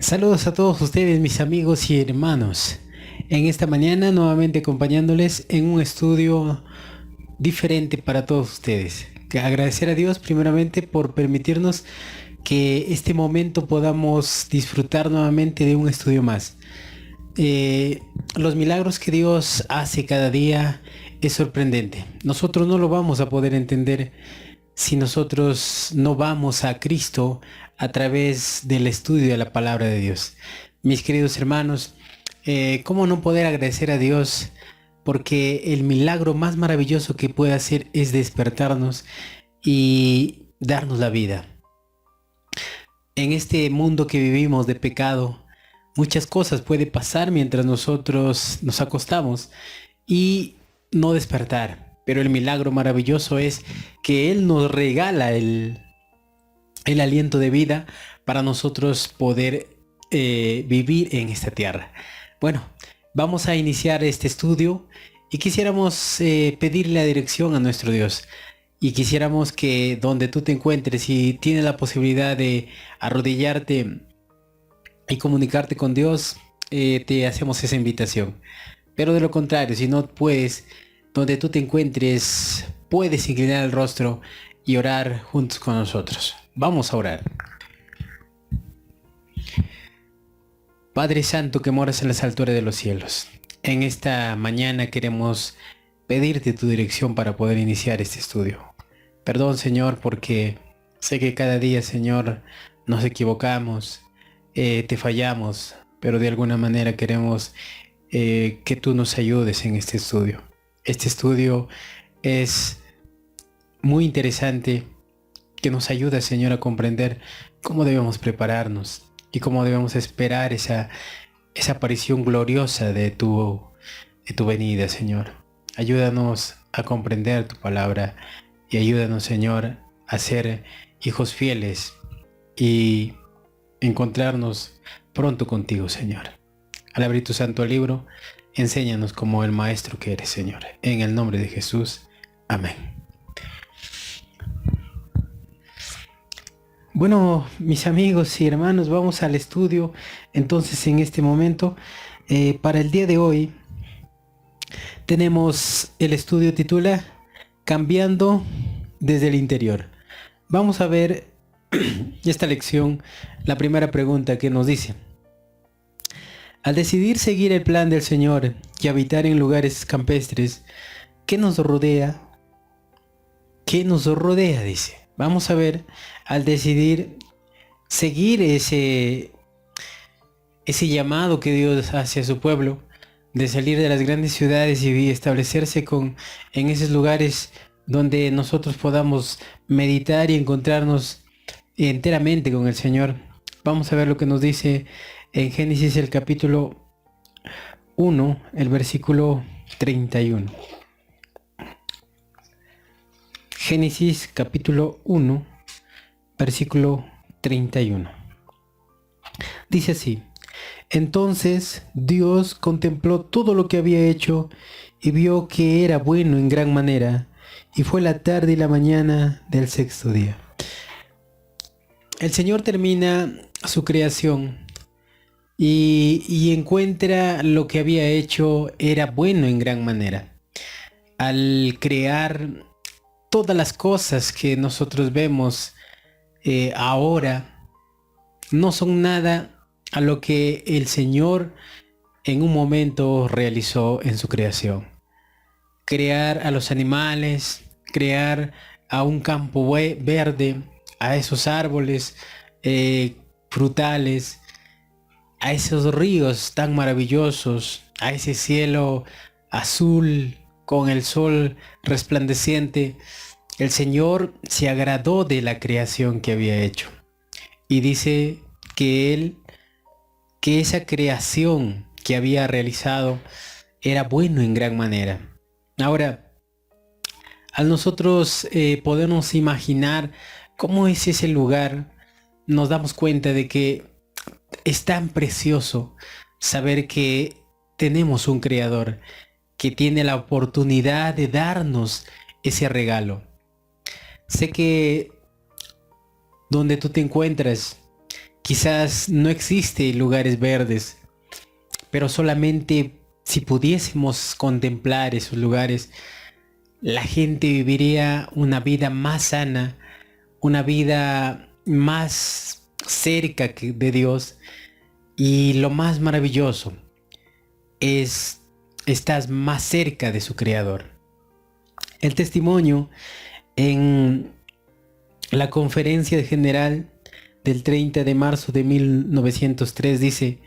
Saludos a todos ustedes, mis amigos y hermanos. En esta mañana nuevamente acompañándoles en un estudio diferente para todos ustedes. Agradecer a Dios primeramente por permitirnos que este momento podamos disfrutar nuevamente de un estudio más. Los milagros que Dios hace cada día es sorprendente. Nosotros no lo vamos a poder entender si nosotros no vamos a Cristo a través del estudio de la palabra de Dios. Mis queridos hermanos, ¿cómo no poder agradecer a Dios? Porque el milagro más maravilloso que puede hacer es despertarnos y darnos la vida. En este mundo que vivimos de pecado, muchas cosas pueden pasar mientras nosotros nos acostamos y no despertar. Pero el milagro maravilloso es que Él nos regala el aliento de vida para nosotros poder vivir en esta tierra. Bueno, vamos a iniciar este estudio y quisiéramos pedirle la dirección a nuestro Dios. Y quisiéramos que donde tú te encuentres y tienes la posibilidad de arrodillarte y comunicarte con Dios, te hacemos esa invitación. Pero de lo contrario, si no puedes, donde tú te encuentres, puedes inclinar el rostro y orar juntos con nosotros. Vamos a orar. Padre Santo que moras en las alturas de los cielos, en esta mañana queremos pedirte tu dirección para poder iniciar este estudio. Perdón, Señor, porque sé que cada día, Señor, nos equivocamos, te fallamos, pero de alguna manera queremos que tú nos ayudes en este estudio. Este estudio es muy interesante, que nos ayuda, Señor, a comprender cómo debemos prepararnos y cómo debemos esperar esa aparición gloriosa de tu venida, Señor. Ayúdanos a comprender tu palabra y ayúdanos, Señor, a ser hijos fieles y encontrarnos pronto contigo, Señor. Al abrir tu santo libro, enséñanos como el maestro que eres, Señor. En el nombre de Jesús. Amén. Bueno, mis amigos y hermanos, vamos al estudio. Entonces, en este momento, para el día de hoy, tenemos el estudio titula Cambiando desde el interior. Vamos a ver esta lección, la primera pregunta que nos dice: al decidir seguir el plan del Señor y habitar en lugares campestres, ¿qué nos rodea? ¿Qué nos rodea? Dice. Vamos a ver, al decidir seguir ese llamado que Dios hace a su pueblo, de salir de las grandes ciudades y establecerse en esos lugares donde nosotros podamos meditar y encontrarnos enteramente con el Señor. Vamos a ver lo que nos dice en Génesis el capítulo 1, el versículo 31. Génesis capítulo 1, versículo 31. Dice así: entonces Dios contempló todo lo que había hecho y vio que era bueno en gran manera, y fue la tarde y la mañana del sexto día. El Señor termina su creación y encuentra lo que había hecho era bueno en gran manera. Al crear todas las cosas que nosotros vemos ahora, no son nada a lo que el Señor en un momento realizó en su creación. Crear a los animales, crear a un campo verde, a esos árboles frutales, a esos ríos tan maravillosos, a ese cielo azul con el sol resplandeciente. El Señor se agradó de la creación que había hecho y dice que esa creación que había realizado era bueno en gran manera. Ahora, al nosotros podernos imaginar cómo es ese lugar, nos damos cuenta de que es tan precioso saber que tenemos un Creador que tiene la oportunidad de darnos ese regalo. Sé que donde tú te encuentras Quizás no existen lugares verdes, pero solamente si pudiésemos contemplar esos lugares, la gente viviría una vida más sana, una vida más cerca de Dios. Y lo más maravilloso es estás más cerca de su Creador. El testimonio en la conferencia general del 30 de marzo de 1903 dice: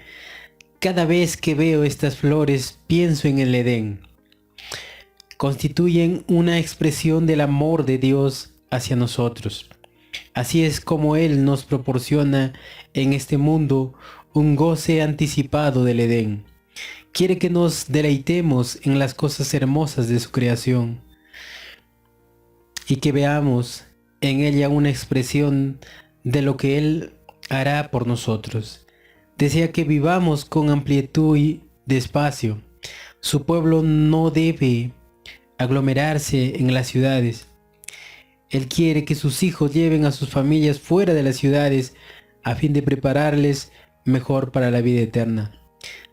cada vez que veo estas flores pienso en el Edén. Constituyen una expresión del amor de Dios hacia nosotros. Así es como Él nos proporciona en este mundo un goce anticipado del Edén. Quiere que nos deleitemos en las cosas hermosas de su creación y que veamos en ella una expresión de lo que Él hará por nosotros. Desea que vivamos con amplitud y despacio. Su pueblo no debe aglomerarse en las ciudades. Él quiere que sus hijos lleven a sus familias fuera de las ciudades a fin de prepararles mejor para la vida eterna.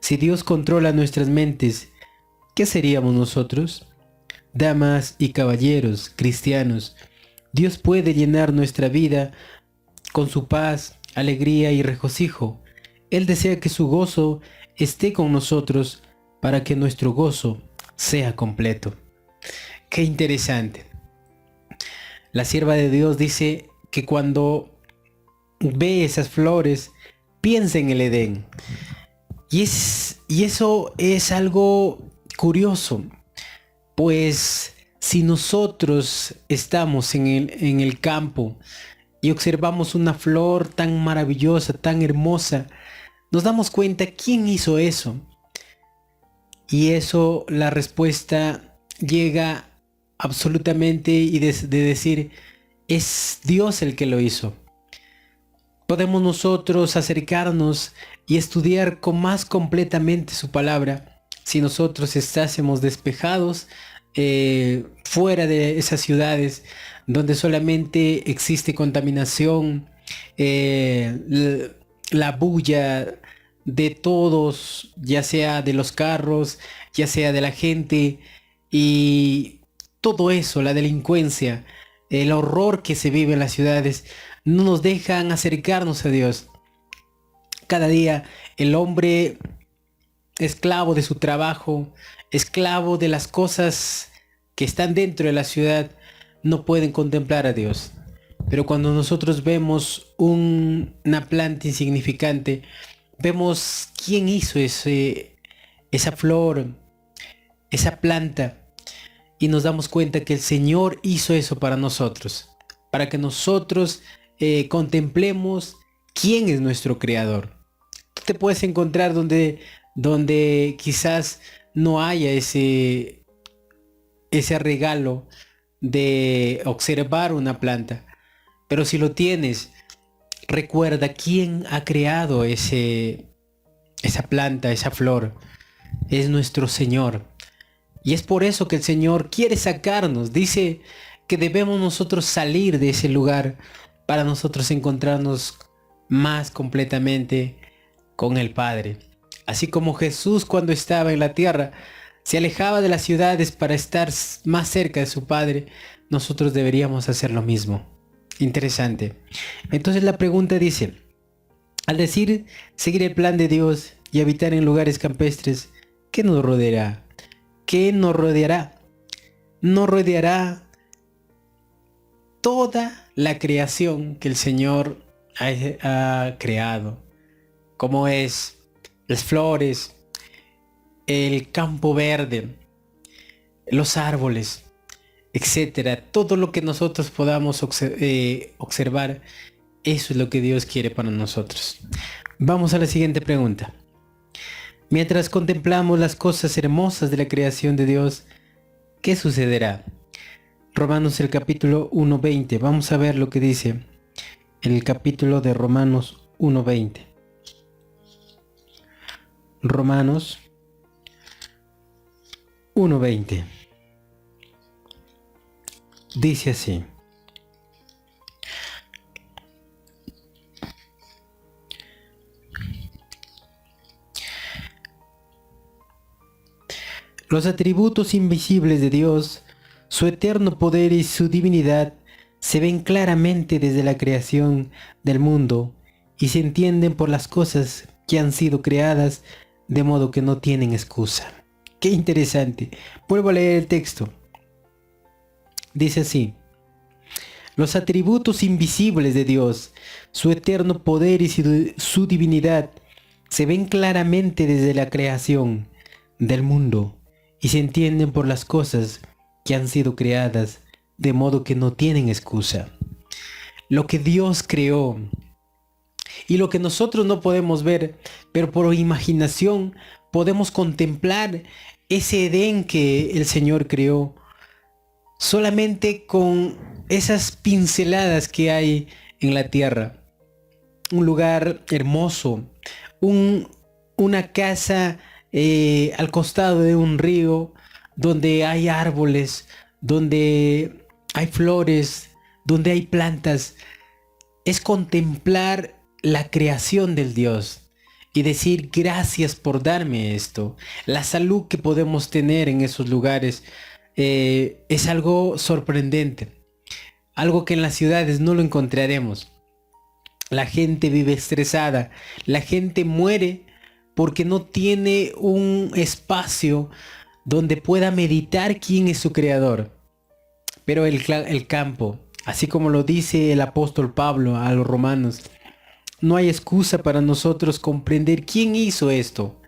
Si Dios controla nuestras mentes, ¿qué seríamos nosotros? Damas y caballeros, cristianos, Dios puede llenar nuestra vida con su paz, alegría y regocijo. Él desea que su gozo esté con nosotros para que nuestro gozo sea completo. Qué interesante. La sierva de Dios dice que cuando ve esas flores, piensa en el Edén. Y eso es algo curioso, pues si nosotros estamos en el campo y observamos una flor tan maravillosa, tan hermosa, nos damos cuenta quién hizo eso. Y eso, la respuesta llega absolutamente y de decir, es Dios el que lo hizo. Podemos nosotros acercarnos y estudiar con más completamente su palabra si nosotros estásemos despejados fuera de esas ciudades donde solamente existe contaminación, la bulla de todos, ya sea de los carros, ya sea de la gente, y todo eso, la delincuencia, el horror que se vive en las ciudades, no nos dejan acercarnos a Dios. Cada día el hombre, esclavo de su trabajo, esclavo de las cosas que están dentro de la ciudad, no pueden contemplar a Dios. Pero cuando nosotros vemos una planta insignificante, vemos quién hizo esa flor, esa planta, y nos damos cuenta que el Señor hizo eso para nosotros, para que nosotros contemplemos quién es nuestro Creador. Tú te puedes encontrar donde quizás no haya ese regalo de observar una planta, pero si lo tienes, recuerda quién ha creado esa planta, esa flor. Es nuestro Señor. Y es por eso que el Señor quiere sacarnos. Dice que debemos nosotros salir de ese lugar para nosotros encontrarnos más completamente con el Padre. Así como Jesús, cuando estaba en la tierra, se alejaba de las ciudades para estar más cerca de su Padre, nosotros deberíamos hacer lo mismo. Interesante. Entonces la pregunta dice, al decir seguir el plan de Dios y habitar en lugares campestres, ¿qué nos rodeará? ¿Qué nos rodeará? Nos rodeará toda la creación que el Señor ha creado, como es las flores, el campo verde, los árboles, etcétera. Todo lo que nosotros podamos observar, eso es lo que Dios quiere para nosotros. Vamos a la siguiente pregunta. Mientras contemplamos las cosas hermosas de la creación de Dios, ¿qué sucederá? Romanos el capítulo 1:20. Vamos a ver lo que dice el capítulo de Romanos 1:20. Romanos 1:20. Dice así: Los atributos invisibles de Dios, su eterno poder y su divinidad, se ven claramente desde la creación del mundo y se entienden por las cosas que han sido creadas, de modo que no tienen excusa. Qué interesante. Vuelvo a leer el texto. Dice así: los atributos invisibles de Dios, su eterno poder y su divinidad, se ven claramente desde la creación del mundo y se entienden por las cosas que han sido creadas, de modo que no tienen excusa. Lo que Dios creó y lo que nosotros no podemos ver, pero por imaginación podemos contemplar ese Edén que el Señor creó, solamente con esas pinceladas que hay en la tierra. Un lugar hermoso, una casa al costado de un río, donde hay árboles, donde hay flores, donde hay plantas. Es contemplar la creación del Dios y decir gracias por darme esto. La salud que podemos tener en esos lugares es algo sorprendente, algo que en las ciudades no lo encontraremos. La gente vive estresada, la gente muere porque no tiene un espacio donde pueda meditar quién es su creador. Pero el campo, así como lo dice el apóstol Pablo a los romanos, no hay excusa para nosotros comprender quién hizo esto.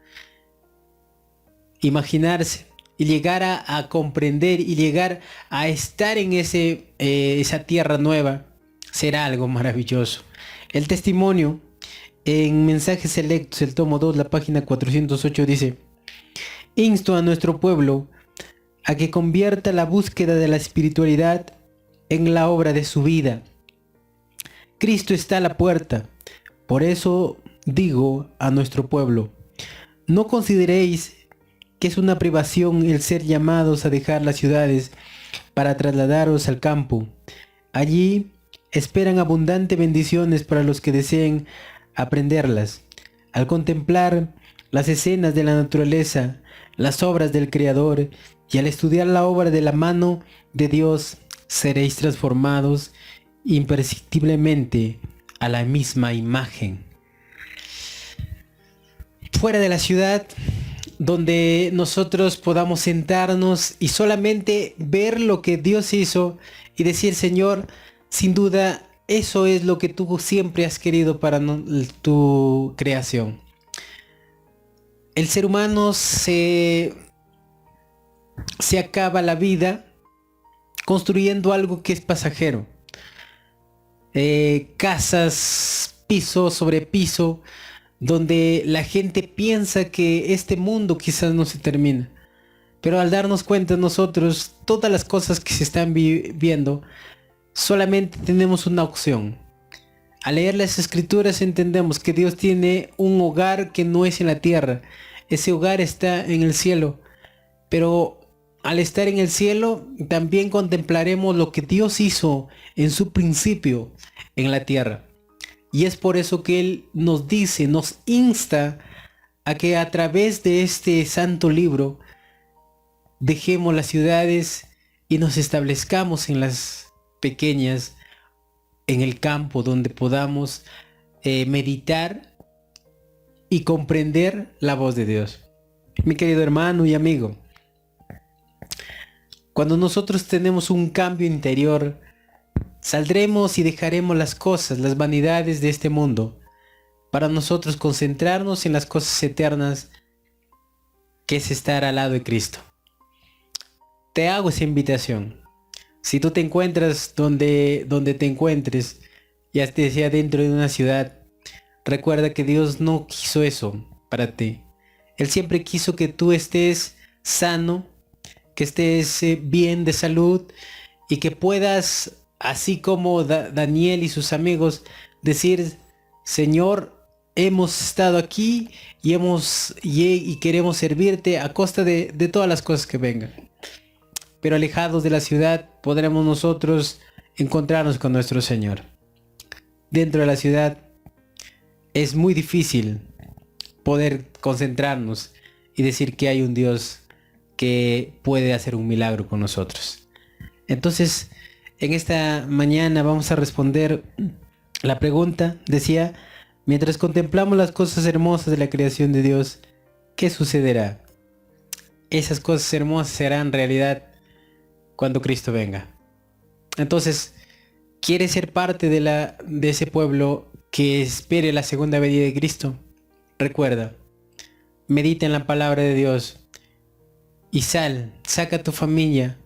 Imaginarse y llegar a comprender y llegar a estar en esa tierra nueva será algo maravilloso. El testimonio en Mensajes Selectos, el tomo 2, la página 408 dice: insto a nuestro pueblo a que convierta la búsqueda de la espiritualidad en la obra de su vida. Cristo está a la puerta. Por eso digo a nuestro pueblo: no consideréis que es una privación el ser llamados a dejar las ciudades para trasladaros al campo. Allí esperan abundantes bendiciones para los que deseen aprenderlas. Al contemplar las escenas de la naturaleza, las obras del Creador, y al estudiar la obra de la mano de Dios, seréis transformados imperceptiblemente a la misma imagen. Fuera de la ciudad, donde nosotros podamos sentarnos y solamente ver lo que Dios hizo y decir: Señor, sin duda eso es lo que tú siempre has querido para tu creación. El ser humano se acaba la vida construyendo algo que es pasajero. Casas, piso sobre piso, donde la gente piensa que este mundo quizás no se termina. Pero al darnos cuenta nosotros, todas las cosas que se están viendo, solamente tenemos una opción. Al leer las escrituras entendemos que Dios tiene un hogar que no es en la tierra. Ese hogar está en el cielo. Pero al estar en el cielo, también contemplaremos lo que Dios hizo en su principio en la tierra. Y es por eso que Él nos dice, nos insta a que a través de este santo libro dejemos las ciudades y nos establezcamos en las pequeñas, en el campo, donde podamos meditar y comprender la voz de Dios. Mi querido hermano y amigo, cuando nosotros tenemos un cambio interior, saldremos y dejaremos las cosas, las vanidades de este mundo, para nosotros concentrarnos en las cosas eternas, que es estar al lado de Cristo. Te hago esa invitación. Si tú te encuentras donde te encuentres, ya sea dentro de una ciudad, recuerda que Dios no quiso eso para ti. Él siempre quiso que tú estés sano, que estés bien de salud y que puedas, así como Daniel y sus amigos, decir: Señor, hemos estado aquí y queremos servirte a costa de todas las cosas que vengan. Pero alejados de la ciudad podremos nosotros encontrarnos con nuestro Señor. Dentro de la ciudad es muy difícil poder concentrarnos y decir que hay un Dios que puede hacer un milagro con nosotros. Entonces, en esta mañana vamos a responder la pregunta. Decía, mientras contemplamos las cosas hermosas de la creación de Dios, ¿qué sucederá? Esas cosas hermosas serán realidad cuando Cristo venga. Entonces, ¿quieres ser parte de ese pueblo que espere la segunda venida de Cristo? Recuerda, medita en la palabra de Dios y saca a tu familia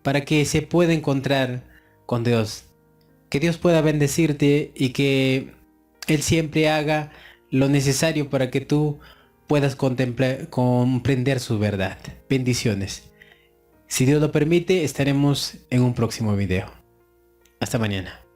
para que se pueda encontrar con Dios. Que Dios pueda bendecirte y que Él siempre haga lo necesario para que tú puedas comprender su verdad. Bendiciones. Si Dios lo permite, estaremos en un próximo video. Hasta mañana.